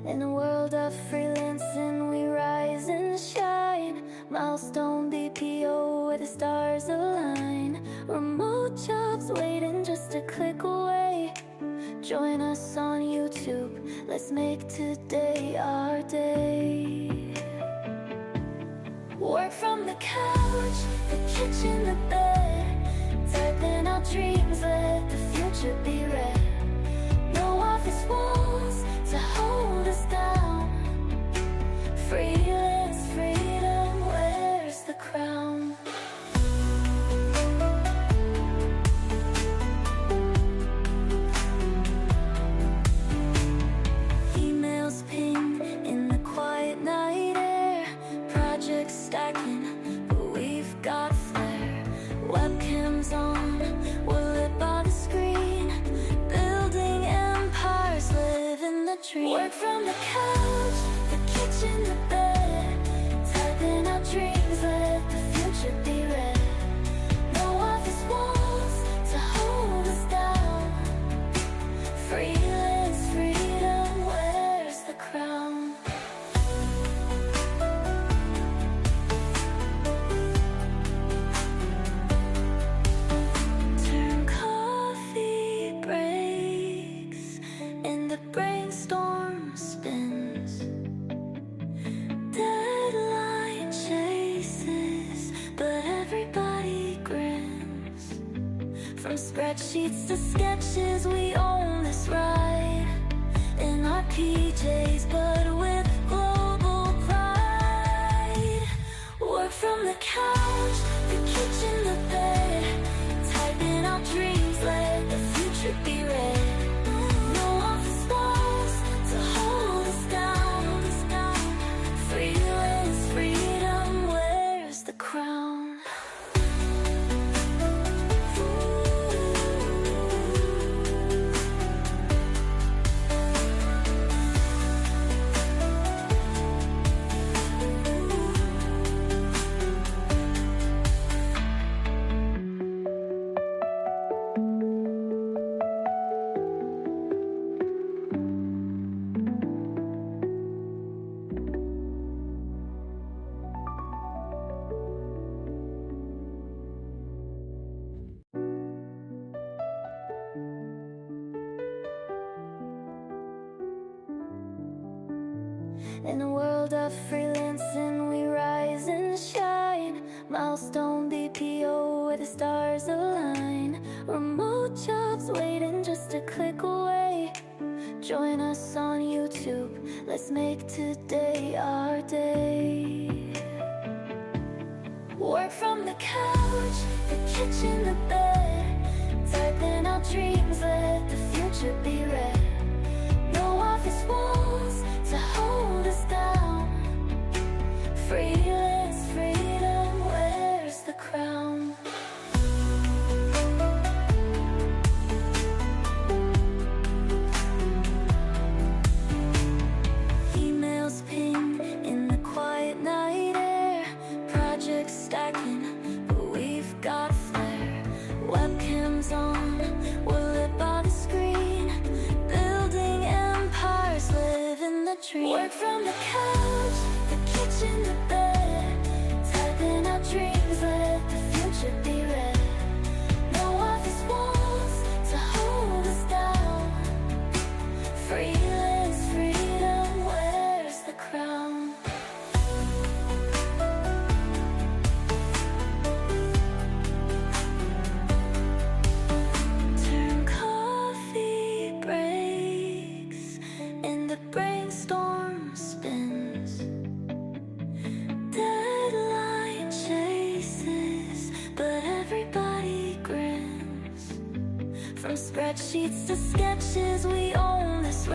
In a world of freelancing, we rise and shine. Milestone BPO where the stars align. Remote jobs waiting just a click away. Join us on YouTube, let's make today our day. Work from the couch, the kitchen, the bed. Type in our dreams, let the future be read. No office walls to hold us down. Freelance freedom wears the crown. Emails ping in the quiet night air. Projects stacking, but we've got flair. Webcams on, we're lit by the screen. Building empires, living the dream. Work from the couch, the kitchen, the bed. Type in our dreams, let the future be read. No office walls to hold us down. Freelance freedom wears the crown. Turn coffee breaks and the brainstorm spins. Deadline chases, but everybody grins. From spreadsheets to sketches, we own this ride. In our PJs, but with global pride. Work from the couch, the kitchen, the bed. Type in our dreams, let the future be read. No office walls to hold us down. Freelance freedom wears the crown. In a world of freelancing, we rise and shine. Milestone BPO where the stars align. Remote jobs waiting just a click away. Join us on YouTube, let's make today our day. Work from the couch, the kitchen, the bed. Type in our dreams, let the future be read. No office walls to hold us down. Freelance freedom wears the crown. Emails ping in the quiet night air. Projects stacking, but we've got flair. Webcams on, we're lit by the screen. Building empires, living the dream. Work from the couch, the kitchen, the bed. Type in our dreams, let the future be read. No office walls to hold us down. Freelance freedom wears the crown. Turn coffee breaks and the brainstorm spins. Deadline chases, but everybody grins. From spreadsheets to sketches, we own this